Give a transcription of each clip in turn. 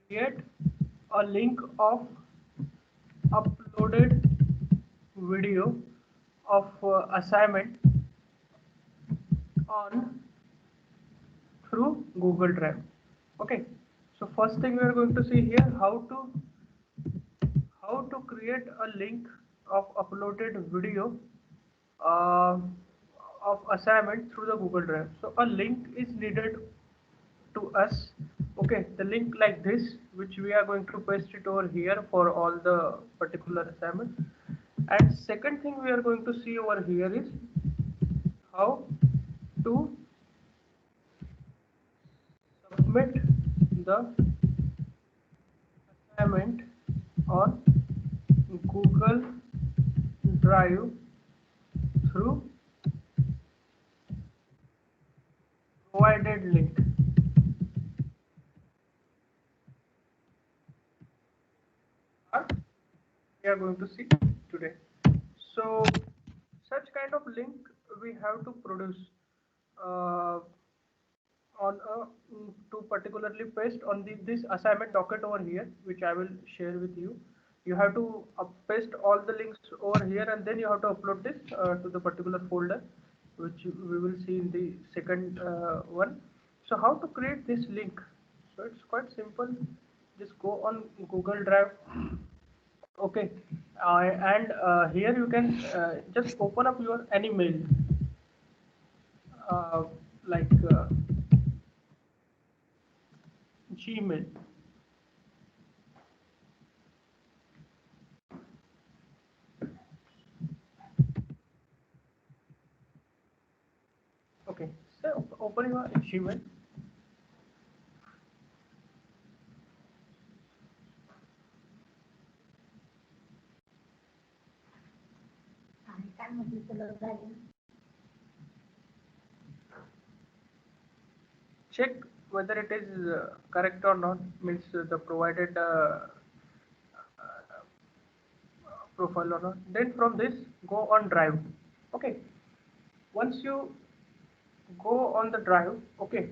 create a link of uploaded video of assignment on through Google Drive. Okay, so first thing we are going to see here how to create a link of uploaded video uh, of assignment through the Google Drive. So a link is needed to us. Okay, the link like this, which we are going to paste it over here for all the particular assignment. And second thing we are going to see over here is how to submit the assignment on Google Drive through provided link. We are going to see today. So such kind of link we have to produce uh, on a to particularly paste on this assignment docket over here, which I will share with you. You have to paste all the links over here, and then you have to upload this to the particular folder, which we will see in the second one. So how to create this link? So it's quite simple. Just go on Google Drive. Okay, and here you can just open up your any mail, uh, like Gmail. Okay, so open your Gmail. Check whether it is correct or not. Means the provided profile or not. Then from this, go on Drive. Okay. Once you go on the Drive, okay.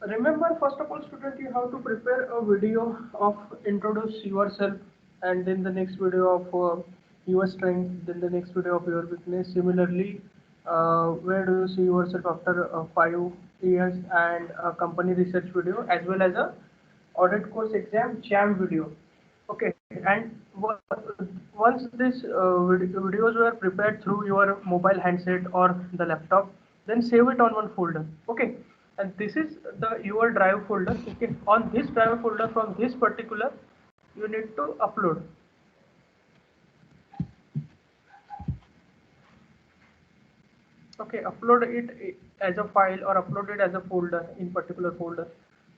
Remember, first of all, student, you have to prepare a video of introduce yourself, and then the next video of your strength, then the next video of your weakness. Similarly, where do you see yourself after 5 years, and a company research video, as well as a audit course exam jam video. Okay, and once these videos were prepared through your mobile handset or the laptop, then save it on one folder. Okay, and this is the your drive folder. Okay, on this drive folder from this particular, you need to upload. Okay, upload it as a file or upload it as a folder in particular folder.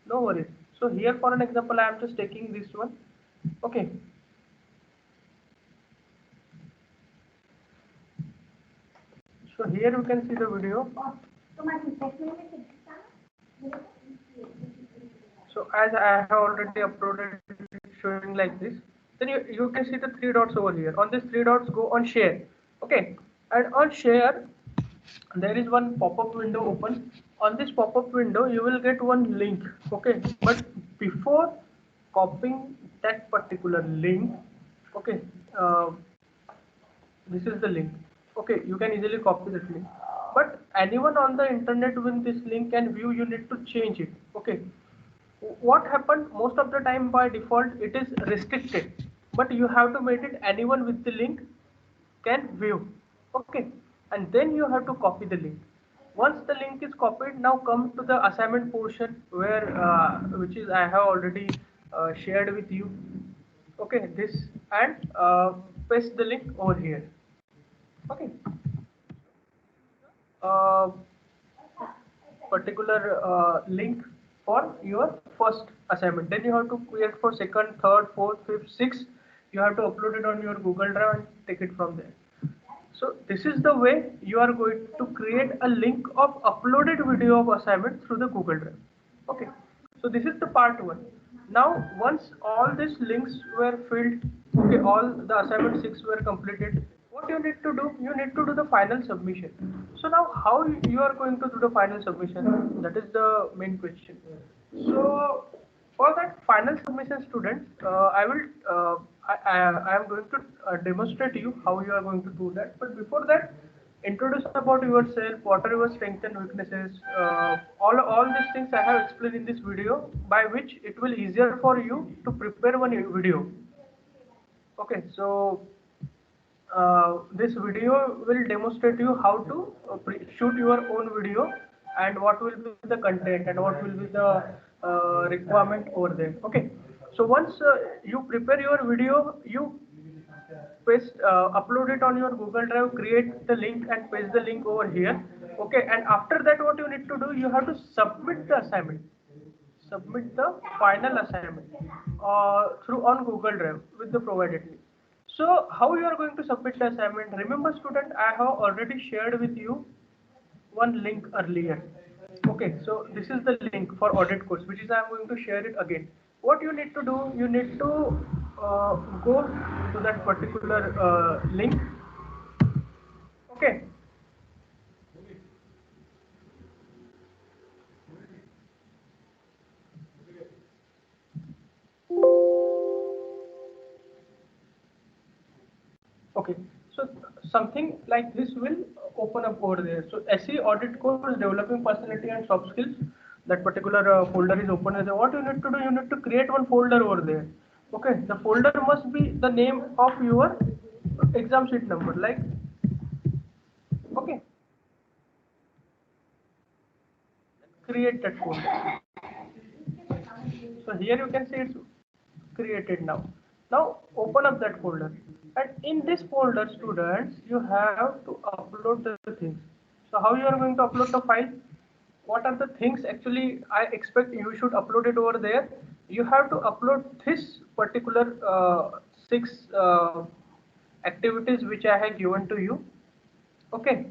No worries. So here for an example, I am just taking this one. Okay, so here you can see the video. So as I have already uploaded it showing like this, then you can see the three dots over here. On these three dots, go on share. Okay, and on share, there is one pop-up window open. On this pop-up window, you will get one link. Okay, but before copying that particular link, okay, uh, this is the link. Okay, you can easily copy that link, but anyone on the internet with this link can view, you need to change it. Okay, what happened most of the time, by default it is restricted, but you have to make it anyone with the link can view. Okay, and then you have to copy the link. Once the link is copied, now come to the assignment portion, where which is I have already shared with you. Okay, this, and paste the link over here. Okay, uh, particular link for your first assignment. Then you have to create for second, third, fourth, fifth, sixth. You have to upload it on your Google Drive and take it from there. So this is the way you are going to create a link of uploaded video of assignment through the Google Drive. Okay. So this is the part one. Now once all these links were filled, okay, all the assignment 6 were completed, what you need to do, you need to do the final submission. So now how you are going to do the final submission, that is the main question. So For that final submission, students, I am going to demonstrate you how you are going to do that. But before that, introduce about yourself, what are your strengths and weaknesses. All these things I have explained in this video, by which it will easier for you to prepare one video. Okay, so this video will demonstrate you how to shoot your own video and what will be the content and what will be the requirement over there. Okay, so once you prepare your video, you paste upload it on your Google Drive, create the link and paste the link over here. Okay, and after that what you need to do, you have to submit the assignment, submit the final assignment through on Google Drive with the provided link. So how you are going to submit the assignment? Remember, student, I have already shared with you one link earlier. Okay, so this is the link for audit course, which is I am going to share it again. What you need to do, you need to go to that particular link. Okay. Okay, so something like this will open up over there. So SE audit course developing personality and soft skills. That particular folder is open there. What you need to do, you need to create one folder over there. Okay, the folder must be the name of your exam sheet number. Like, okay, create that folder. So here you can see it's created now. Now open up that folder, and in this folder, students, you have to upload the things. So how you are going to upload the file? What are the things actually I expect you should upload it over there? You have to upload this particular six activities which I have given to you. Okay.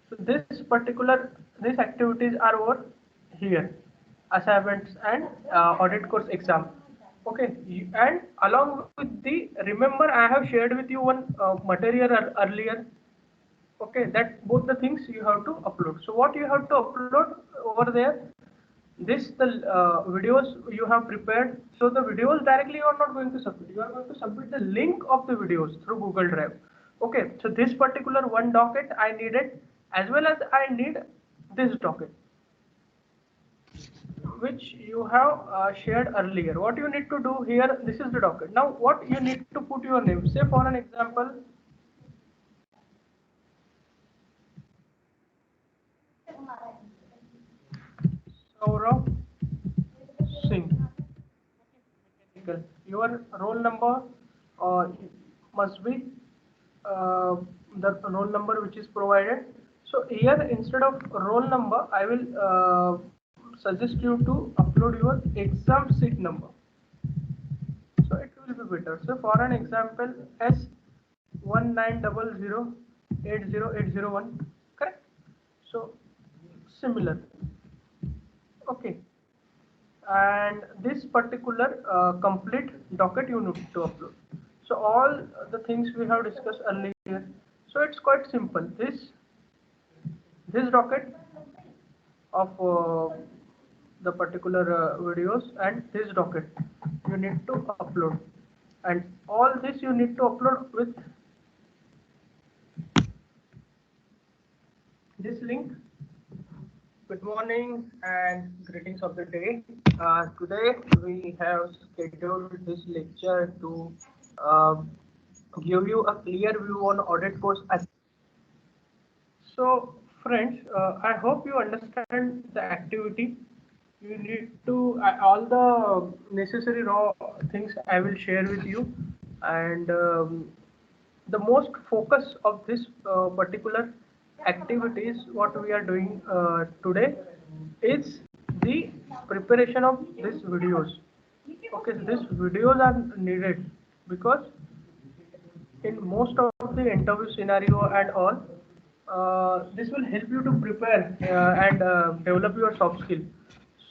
So these activities are over here, assignments and audit course exam. Okay, and along with the, remember I have shared with you one material earlier. Okay, that both the things you have to upload. So what you have to upload over there? This the videos you have prepared. So the videos directly you are not going to submit. You are going to submit the link of the videos through Google Drive. Okay, so this particular one docket I needed, as well as I need this docket which you have shared earlier. What you need to do here, this is the docket. Now what you need to put your name. Say for an example, Saurav Singh. Your roll number uh, must be the roll number which is provided. So here instead of roll number, I will suggest you to upload your exam sheet number. So it will be better. So for an example, S1900808001, correct? So similar. Okay. And this particular complete docket you need to upload. So all the things we have discussed earlier. So it's quite simple. This docket of the particular videos and this docket you need to upload, and all this you need to upload with this link. Good morning and greetings of the day. Today we have scheduled this lecture to give you a clear view on audit course. So friends, I hope you understand the activity. You need to all the necessary raw things I will share with you, and the most focus of this particular activities what we are doing today is the preparation of these videos. Okay, so these videos are needed because in most of the interview scenario and all, this will help you to prepare and develop your soft skill.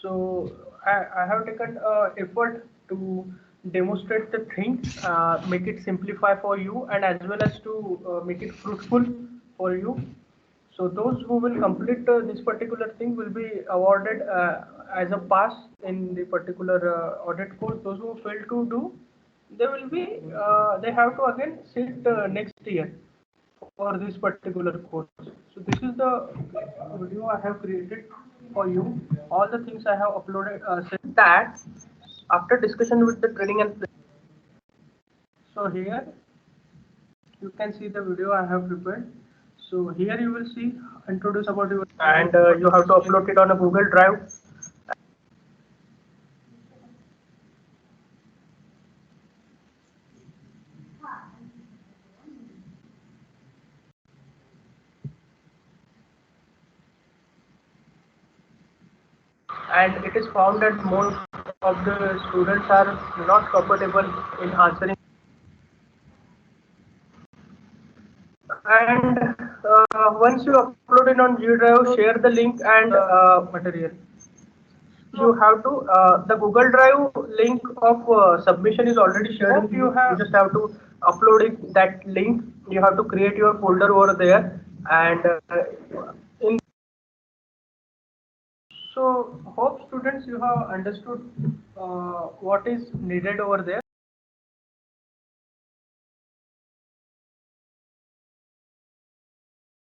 So I have taken effort to demonstrate the thing, make it simplify for you, and as well as to make it fruitful for you. So those who will complete this particular thing will be awarded as a pass in the particular audit course. Those who fail to do, they will be they have to again sit next year for this particular course. So this is the video I have created for you. All the things I have uploaded. Said that after discussion with the training and so here you can see the video I have prepared. So here you will see introduce about you and you have to upload it on a Google Drive. And it is found that most of the students are not comfortable in answering. And once you upload it on G Drive, share the link and material. You have to the Google Drive link of submission is already shared. If you just have to upload it that link. You have to create your folder over there, and in so hope students you have understood what is needed over there.